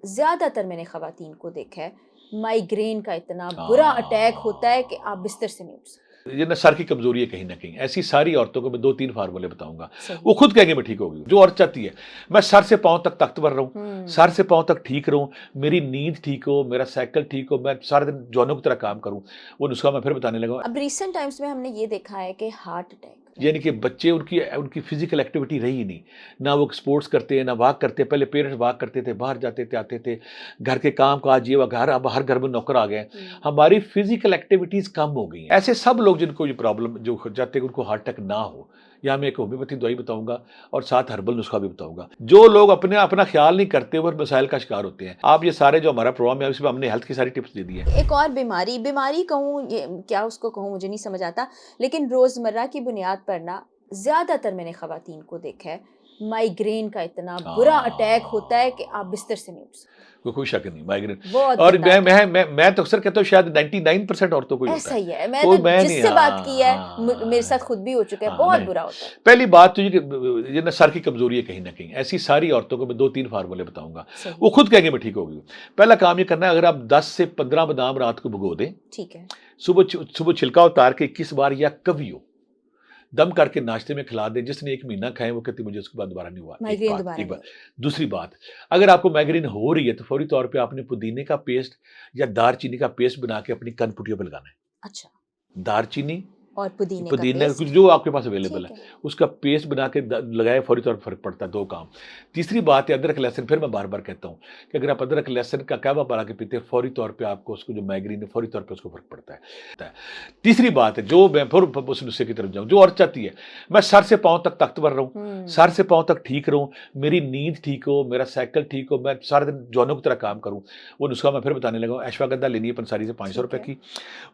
ज़्यादातर मैंने ख़वातीन को देखा है, माइग्रेन का इतना बुरा अटैक होता है कि हाँ। आप बिस्तर से नहीं उठ सकते। ये ना सर की कमज़ोरी है कहीं न कहीं। ऐसी सारी औरतों को मैं 2-3 फ़ॉर्मूले बताऊँगा। सही। वो खुद कहेंगी मैं ठीक हो गई हूँ। जो औरत चाहती है, मैं सर से पाँव तक ताकतवर रहूँ, सर हुँ। से पाँव तक ठीक रहूँ, मेरी नींद ठीक हो, मेरा साइकिल ठीक हो, मैं सारा दिन जौनों की तरह काम करूँ। वो नुस्ख़ा मैं फिर बताने लगा हूँ। अब रीसेंट टाइम्स में हमने ये देखा है कि हार्ट अटैक, यानी राइट? कि बच्चे उनकी उनकी फ़िज़िकल एक्टिविटी रही ही नहीं। ना वो स्पोर्ट्स करते हैं, ना वॉक करते हैं। पहले पेरेंट्स वॉक करते थे, बाहर जाते थे, आते थे। घर के काम-काज ये वो घर अब हर घर में नौकर आ गए हैं। हुँ। हमारी फ़िज़िकल एक्टिविटीज़ कम हो गई हैं। ऐसे सब लोग जिनको ये प्रॉब्लम जो चाहते हैं कि उनको हार्ट अटैक ना हो, यहाँ मैं एक होम्योपैथी दवाई बताऊँगा और साथ हर्बल नुस्ख़ा भी बताऊँगा। जो लोग अपना ख़्याल नहीं करते वो मसाइल का शिकार होते हैं। आप ये सारे जो हमारा प्रोग्राम है उसमें हमने हेल्थ की सारी टिप्स दे दी हैं। एक और बीमारी कहूँ ये क्या उसको कहूँ मुझे नहीं समझ आता, लेकिन रोज़मर्रा की बुनियाद पर ना ज़्यादातर मैंने ख़वातीन को देखा है, माइग्रेन का इतना बुरा अटैक होता है कि आप हाँ। बिस्तर से नहीं उठ सकते। कोई शक नहीं, माइग्रेन बहुत और गंदा अटैक। मैं तो अक्सर कहता हूँ शायद 99% औरतों को ही होता ऐसा है। ही है, मैं तो कोई मैं नहीं जिससे बात की है मेरे साथ हाँ, खुद भी हो चुका है, हाँ, बहुत नहीं। बुरा होता है। पहली बात तो ये कि ये ना सर की कमज़ोरी है कहीं न कहीं। ऐसी सारी औरतों को मैं 2-3 फ़ॉर्मूले बताऊँगा। सही। वो खुद कहेंगी मैं ठीक हो गई हूँ। पहला काम ये करना है अगर आप 10 से 15 बादाम रात को भिगो दें, ठीक है। सुबह छिलका उतार के 21 बार या कभियो दम करके नाश्ते में खिला दें। जिसने 1 महीना खाए वो कहती मुझे उसके बाद दोबारा नहीं हुआ। एक माइग्रेन बात दोबारा एक नहीं बात। होता। दूसरी बात, अगर आपको माइग्रेन हो रही है तो फौरी तौर पे आपने पुदीने का पेस्ट या दालचीनी का पेस्ट बना के अपनी कनपटियों पे लगाना है। अच्छा, दालचीनी, और पुदीने का पुदीना कुछ पेस्ट? जो आपके पास अवेलेबल ठीक है, है। उसका पेस्ट बना के लगाए फौरी तौर पर फ़र्क पड़ता है, 2 काम। तीसरी बात है अदरक लहसुन, फिर मैं बार-बार कहता हूँ कि अगर आप अदरक लहसुन का कहवा बना के पीते हैं, फौरी तौर पे आपको उसको जो माइग्रेन है, फौरी तौर पे उसको फ़र्क पड़ता है। तीसरी बात है जो मैं फिर उस नुस्खे की तरफ जाऊँ, जो औरत चाहती है, मैं सर से पाँव तक ताकतवर रहूँ, सर हुँ। से पाँव तक ठीक रहूँ, मेरी नींद ठीक हो, मेरा साइकिल ठीक हो, मैं सारा दिन जौनों की तरह काम करूँ। वो नुस्खा मैं फिर बताने लगा हूँ। अश्वगंधा लेनी है पंसारी से ₹500 ठीक है। की।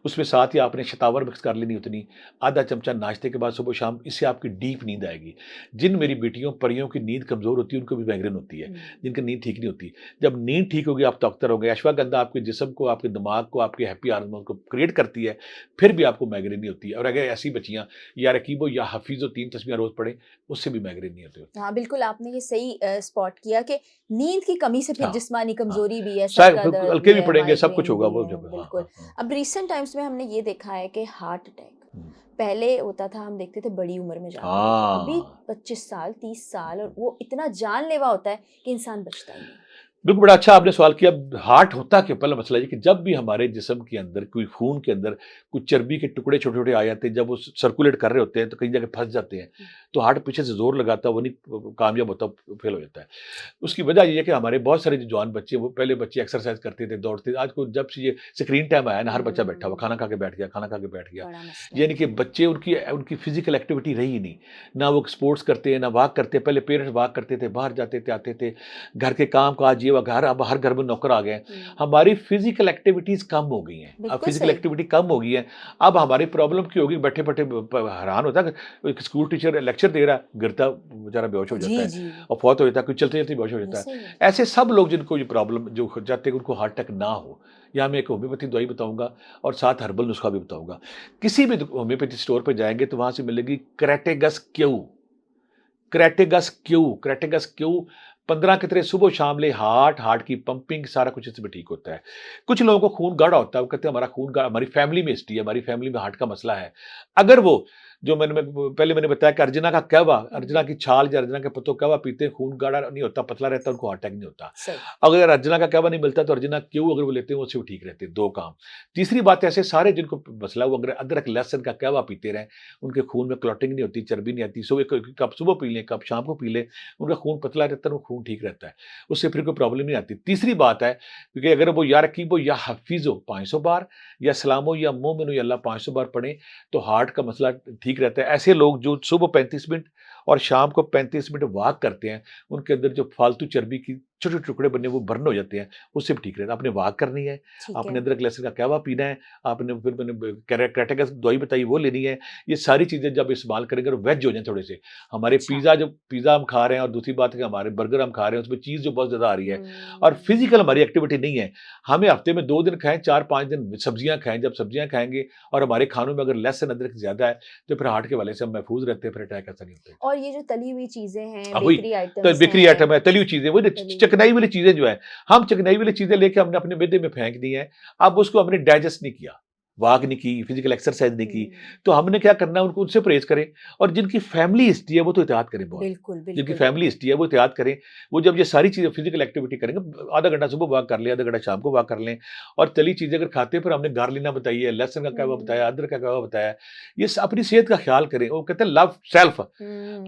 उसमें साथ ही आपने शतावर मिक्स कर लेनी उतनी, आधा चमचा नाश्ते के बाद सुबह-शाम, इससे आपकी डीप नींद आएगी। जिन मेरी बेटियों, परियों की नींद कमज़ोर होती है, उनको भी माइग्रेन होती है, हुँ। जिनकी नींद ठीक नहीं होती। जब नींद ठीक होगी, आप ताकतवर होंगे। अश्वगंधा आपके जिस्म को, आपके दिमाग को, आपके हैप्पी हार्मोन को क्रिएट करती है, फिर भी आपको माइग्रेन नहीं होती है। और अगर ऐसी बच्चियाँ या रकीबो या हफीज़ो 3 तस्बीहां रोज़ पढ़ें, उससे भी माइग्रेन नहीं होते होते। हाँ, बिल्कुल आपने ये सही स्पॉट किया कि नींद की कमी से फिर हाँ, जिस्मानी हाँ। कमज़ोरी भी है, सर शायद का दर्द हल्के भी भी है, पढ़ेंगे, सब कुछ माइग्रेन होगा भी वो है, जब हाँ, बिल्कुल। हाँ, हाँ। अब रीसेंट टाइम्स में हमने ये देखा है कि हार्ट अटैक, हुँ। पहले होता था हम देखते थे बड़ी उम्र में जाके होते, अभी हाँ। 25 साल, 30 साल और वो इतना जानलेवा होता है कि इंसान बचता ही नहीं। बिल्कुल, बड़ा अच्छा आपने सवाल किया। हार्ट होता क्या? पहला मसला ये कि जब भी हमारे जिस्म के अंदर कोई खून के अंदर कुछ चर्बी के टुकड़े छोटे-छोटे आ जाते हैं, जब वो सर्कुलेट कर रहे होते हैं, तो कहीं जाके फँस जाते हैं। हुँ। तो हार्ट पीछे से ज़ोर लगाता है, वो नहीं कामयाब होता, फेल हो जाता है। उसकी वजह ये है कि हमारे बहुत सारे जो जवान बच्चे हैं, वो पहले बच्चे एक्सरसाइज़ करते थे, दौड़ते थे। आज को जब से ये स्क्रीन टाइम आया ना, हर बच्चा बैठा हुआ, खाना खा के बैठ गया, खाना खा के बैठ गया। बड़ा मसला है। यानी कि बच्चे उनकी उनकी फ़िज़िकल एक्टिविटी रही ही नहीं। ना वो स्पोर्ट्स करते हैं, ना वॉक करते हैं। पहले पेरेंट्स वॉक करते थे, बाहर जाते थे, आते थे। घर के काम-काज ये वो घर अब हर घर में नौकर आ गए हैं। हुँ। हमारी फ़िज़िकल एक्टिविटीज़ कम हो गई हैं। अब बिल्कुल फ़िज़िकल सही। एक्टिविटी कम हो गई है। अब हमारी प्रॉब्लम क्या होगी, बैठे-बैठे हैरान होता है कि एक स्कूल टीचर लेक्चर दे रहा है, गिरता बेचारा बेहोश हो जाता जी, है जी। और फौत हो जाता है, कोई चलते-चलते बेहोश हो ये जाता है। सही है। ऐसे सब लोग जिनको ये प्रॉब्लम जो चाहते हैं कि उनको हार्ट अटैक ना हो, यहाँ मैं एक होम्योपैथी दवाई बताऊँगा और साथ हर्बल नुस्खा भी बताऊँगा। किसी भी होम्योपैथी स्टोर पे जाएँगे तो वहाँ से मिलेगी Crataegus Q. Crataegus Q, Crataegus Q 15 कितने सुबह-शाम ले हार्ट की पंपिंग सारा कुछ इसमें ठीक होता है। कुछ लोगों को खून गाढ़ा होता है, वो कहते हैं हमारा खून गाढ़ा, हमारी फैमिली में हिस्ट्री है, हमारी फैमिली में हार्ट का मसला है। अगर वो जो पहले मैंने बताया कि अर्जिना का कहवा, अर्जिना हुँ। की छाल या अर्जिना के पत्तों का कहवा पीते हैं, खून गाढ़ा नहीं होता, पतला रहता है, उनको हार्ट अटैक नहीं होता। सही। अगर अर्जिना का कहवा नहीं मिलता तो अर्जिना क्यू अगर वो लेते हैं, उससे भी ठीक रहते हैं, 2 काम। तीसरी बात ऐसे सारे जिनको मसला है वो अगर अदरक, लहसुन का कहवा पीते रहें, उनके खून में क्लॉटिंग नहीं होती, चर्बी नहीं आती। सुबह क कप सुबह पी लें, कप शाम को पी लें, उनका खून पतला रहता है, वो खून ठीक रहता है। उससे फिर कोई प्रॉब्लम नहीं आती। तीसरी बात है क्योंकि अगर वो या रकीबो या हफीज़ो 500 बार या सलामो या मोमिनो या अल्लाह 500 बार पढ़ें, तो हार्ट का मसला ठीक रहता है। ऐसे लोग जो सुबह 35 मिनट और शाम को 35 मिनट वॉक करते हैं, उनके अंदर जो फालतू चर्बी की छोटे-छोटे टुकड़े बने वो बर्न हो जाते हैं, उससे भी ठीक रहता है। आपने वॉक करनी है, ठीक आपने है। अदरक लहसुन का कहवा पीना है, आपने फिर मैंने क्रेटेगस दवाई बताई वो लेनी है। ये सारी चीज़ें जब इस्तेमाल करेंगे और वेज हो जाएँ थोड़े से। हमारे अच्छा। पिज़्ज़ा हम खा रहे हैं और दूसरी बात है कि हमारे बर्गर हम खा रहे हैं, उसमें चीज़ जो बहुत ज़्यादा आ रही है और हुँ। फिज़िकल हमारी एक्टिविटी नहीं है। हमें हफ्ते में 2 दिन खाएँ, 4-5 दिन सब्जियाँ खाएँ। जब सब्जियाँ खाएँगे और हमारे खानों में अगर लहसुन, अदरक ज़्यादा है, तो फिर हार्ट के हवाले से हम महफूज़ रहते हैं, फिर अटैक ऐसा नहीं होता है। और ये जो तली हुई चीज़ें हैं, वही बेकरी तो आइटम्स बेकरी हैं, आइटम है, तली हुई चीज़ें, वही ना तली चिकनाई वाली चीजें जो है, हम चिकनाई वाली चीजें लेके हमने अपने मैदे में फेंक दी हैं, अब उसको हमने डाइजेस्ट नहीं किया, वॉक नहीं की, फिजिकल एक्सरसाइज नहीं की, तो हमने क्या करना है, उनको उनसे परहेज करें। और जिनकी फैमिली हिस्ट्री है वो तो एहतियात करें बहुत, बिल्कुल जिनकी बिल्कुल फैमिली हिस्ट्री है वो एहतियात करें। वो जब ये सारी चीजें फिजिकल एक्टिविटी करेंगे, आधा घंटा सुबह वॉक कर लें, आधा घंटा शाम को वॉक कर लें, और तली चीजें अगर खाते हैं, फिर हमने गार्लिना बताई है, लहसुन का कहवा बताया, अदरक का कहवा बताया, ये अपनी सेहत का ख्याल करें। वो कहते हैं लव सेल्फ,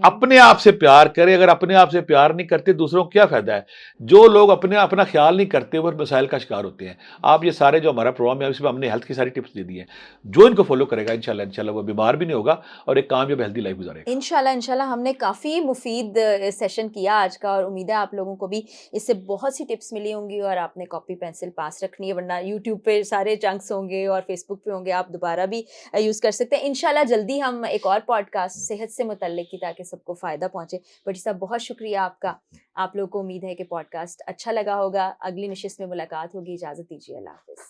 अपने आप से प्यार करें। अगर अपने आप से प्यार नहीं करते, दूसरों को क्या फायदा है? जो लोग अपना ख्याल नहीं करते वो मसाइल का शिकार होते हैं। आप ये सारे जो हमारा प्रोग्राम है, इसमें हमने हेल्थ की सारी टिप्स दे दी हैं, जो इनको फॉलो करेगा इंशाल्लाह इंशाल्लाह वो बीमार भी नहीं होगा और एक कामयाब हेल्दी लाइफ गुजारेगा। इंशाल्लाह इंशाल्लाह हमने काफ़ी मुफीद सेशन किया आज का, और उम्मीद है आप लोगों को भी इससे बहुत सी टिप्स मिली होंगी, और आपने कॉपी पेंसिल पास रखनी है, वरना यूट्यूब पे सारे चंक्स होंगे और फेसबुक पे होंगे, आप दोबारा भी यूज़ कर सकते हैं। इंशाल्लाह जल्दी हम एक और पॉडकास्ट सेहत से मुतल्लिक की, ताकि सबको फ़ायदा पहुँचे। भट्टी साहब बहुत शुक्रिया आपका। आप लोगों को उम्मीद है कि पॉडकास्ट अच्छा लगा होगा। अगली नशिस्त में मुलाकात होगी। इजाज़त दीजिए। अल्लाह हाफ़िज़।